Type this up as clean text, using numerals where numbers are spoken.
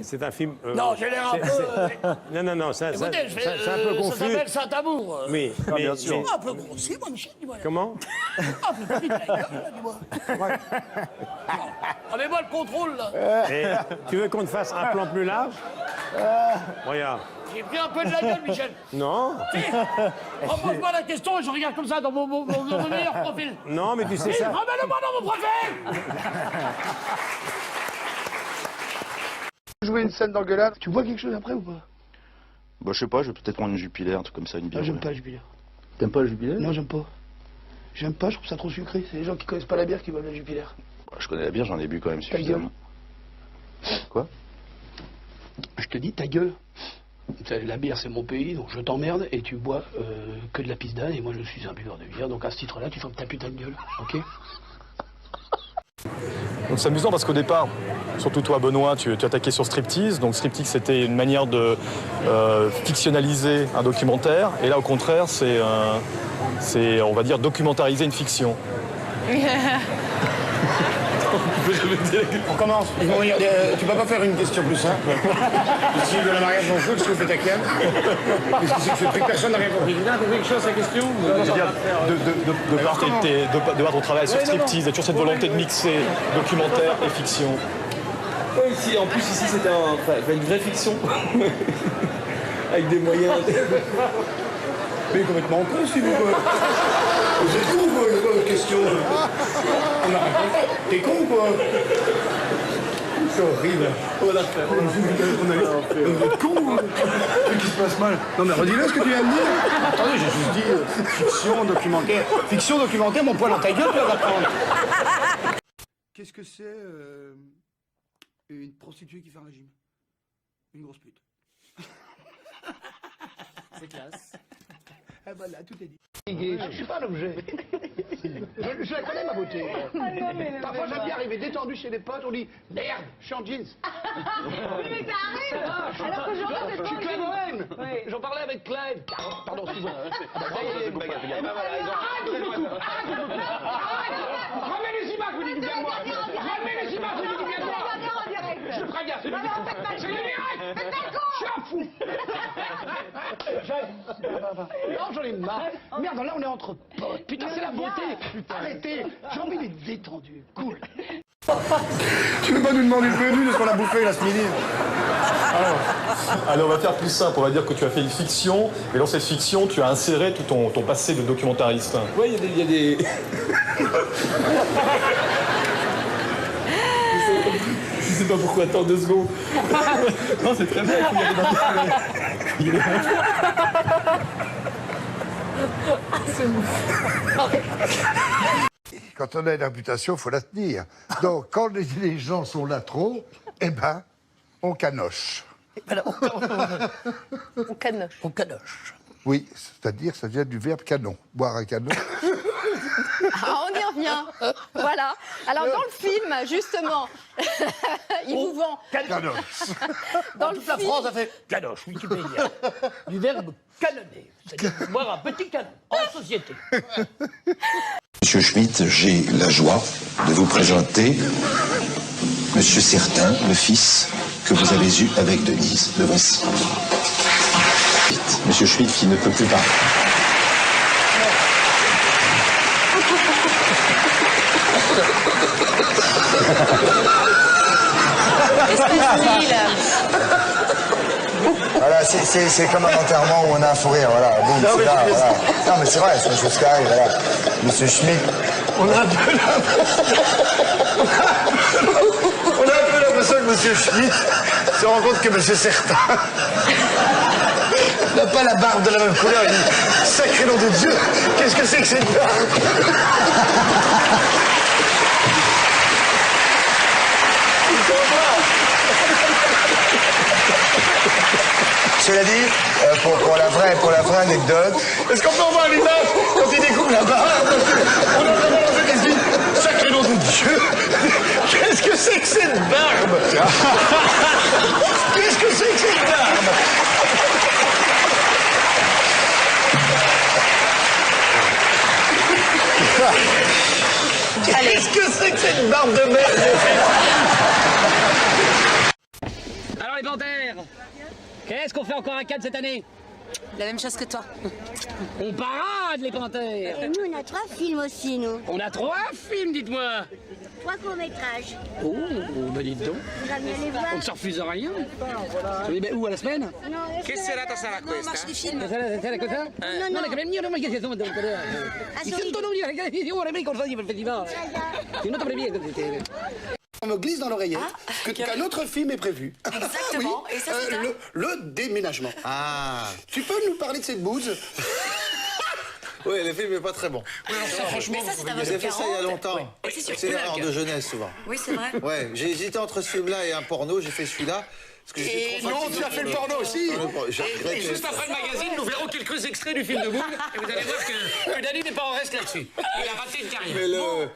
C'est un film... Non, j'ai l'air un peu... Non, c'est un peu confus. Ça s'appelle Saint-Amour. Oui, bien sûr. Un peu grossier, moi, Michel, dis-moi. Comment? Un peu petit de la gueule, là, dis-moi. Ah, mais moi, le contrôle, là. Et tu veux qu'on te fasse un plan plus large? Regarde. J'ai pris un peu de la gueule, Michel. Non. Repose-moi la question et je regarde comme ça dans mon meilleur profil. Non, mais tu sais ça. Remets-le-moi dans mon profil. Jouer une scène d'engueulade, tu vois quelque chose après ou pas? Bah, je sais pas, je vais peut-être prendre une Jupiler, un truc comme ça, une bière. Ah, j'aime pas le Jupiler. T'aimes pas le Jupiler? Non, j'aime pas. J'aime pas, je trouve ça trop sucré. C'est les gens qui connaissent pas la bière qui veulent la Jupiler. Bah, je connais la bière, j'en ai bu quand même Ta gueule. suffisamment. Quoi? Je te dis ta gueule. La bière, c'est mon pays, donc je t'emmerde et tu bois que de la pisse d'âne et moi je suis un buveur de bière, donc à ce titre-là, tu fermes ta putain de gueule, ok? Donc c'est amusant parce qu'au départ, surtout toi Benoît, tu attaquais sur Striptease. Donc Striptease c'était une manière de fictionnaliser un documentaire. Et là au contraire c'est on va dire documentariser une fiction. On commence. Tu peux pas faire une question plus simple? Ici, de la mariage en feu, qu'est-ce que fait ta cam? Qu'est-ce que c'est que ce truc? Personne n'a rien compris. Quelqu'un a compris quelque chose à sa question? De voir ton travail sur Striptease, il y a toujours cette volonté de mixer documentaire et fiction. Ouais, ici, en plus, ici, c'était une vraie fiction. Avec des moyens. Mais complètement con, si vous voulez. Vous êtes con, quoi, votre question? On a répondu. T'es con, quoi? C'est horrible. On l'a fait. Vous êtes con, qu'est-ce qui se passe mal? Non, mais redis-le ce que tu viens de dire. Attendez, j'ai juste dit fiction, documentaire. Fiction, documentaire, mon poil dans ta gueule, tu vas prendre. Qu'est-ce que c'est une prostituée qui fait un régime? Une grosse pute. C'est classe. Ah voilà, tout est dit. Je suis pas un objet. Je la connais, ma beauté. Parfois, j'aime bien arriver détendu chez des potes, on dit « Merde, je suis en jeans ». Oui, mais ça arrive. Alors qu'aujourd'hui, c'est Je suis pas Clive en jeans. Owen. J'en parlais avec Clive. Pardon, excuse-moi. Remets les images, vous dites bien de moi. Remets les images, vous dites bien de moi. Je ferai gaffe, c'est le direct. C'est le direct. Je suis un fou. Non, j'en ai marre. Merde, là, on est entre potes. Putain, c'est la beauté. Arrêtez. J'ai envie d'être détendu. Cool. Tu veux pas nous demander le menu de ce qu'on a bouffé là ce midi? Alors on va faire plus simple, on va dire que tu as fait une fiction, et dans cette fiction tu as inséré tout ton passé de documentariste. Ouais, il y a des... Je sais pas pourquoi, attends 2 secondes. Non, c'est très bien, il faut y aller dans Quand on a une réputation, il faut la tenir. Donc, quand les gens sont là trop, eh ben, on canoche. Voilà, on canoche. On canoche. Oui, c'est-à-dire, ça vient du verbe canon. Boire un canon. Ah, on y revient. Voilà. Alors, dans le film, justement, il vous vend. Canoche. Dans le Toute la film, France a fait canoche, Wikipédia. Du verbe canonner. C'est-à-dire boire un petit canon en société. Monsieur Schmitt, j'ai la joie de vous présenter Monsieur Certain, le fils que vous avez eu avec Denise. Le voici. Monsieur Schmitt qui ne peut plus parler. Voilà, c'est comme un enterrement où on a un fou rire, voilà. Boum, c'est là, voilà. Non, mais c'est vrai, c'est une chose qui arrive, voilà. Monsieur Schmitt. On a un peu l'impression que Monsieur Schmitt se rend compte que Monsieur Certain n'a pas la barbe de la même couleur. Il dit, sacré nom de Dieu, qu'est-ce que c'est que cette barbe? Cela dit, pour la vraie anecdote. Est-ce qu'on peut revoir l'image quand il découvre la barbe? On a vraiment lancé des signes. Sacré nom de Dieu, qu'est-ce que c'est que cette barbe? Qu'est-ce que c'est que cette barbe? Qu'est-ce que c'est que cette barbe de merde? les Panthères. Qu'est-ce qu'on fait encore à Cannes cette année? La même chose que toi. On parade, les Panthères. Et nous, on a 3 films aussi, nous. On a 3 films, dites-moi. 3 courts-métrages. Oh, bah dites donc. On va venir les voir. On ne se refuse rien. Mais où, à la semaine? Che serata sarà questa? Marche du film. Sai cosa? No. che mio nome che sono sorride. sento non dire che io vorrei cosa di festival. Ti non te On me glisse dans l'oreillette qu'un autre film est prévu. Exactement. Oui, Et ça, c'est le déménagement. Ah. Tu peux nous parler de cette bouse? Oui, le film est pas très bon. Franchement, Mais ça, c'est un J'ai fait ça il y a longtemps. Ouais, c'est sûr. C'est l'erreur de jeunesse, souvent. Oui, c'est vrai. Ouais, j'ai hésité entre ce film-là et un porno, j'ai fait celui-là. Parce que j'étais trop non, fatigué tu as fait le porno aussi. J'ai regretté. Et juste après le magazine, nous verrons quelques extraits du film de Boone et vous allez voir que Dany n'est pas en reste là-dessus. Il a raté une carrière. Mais le...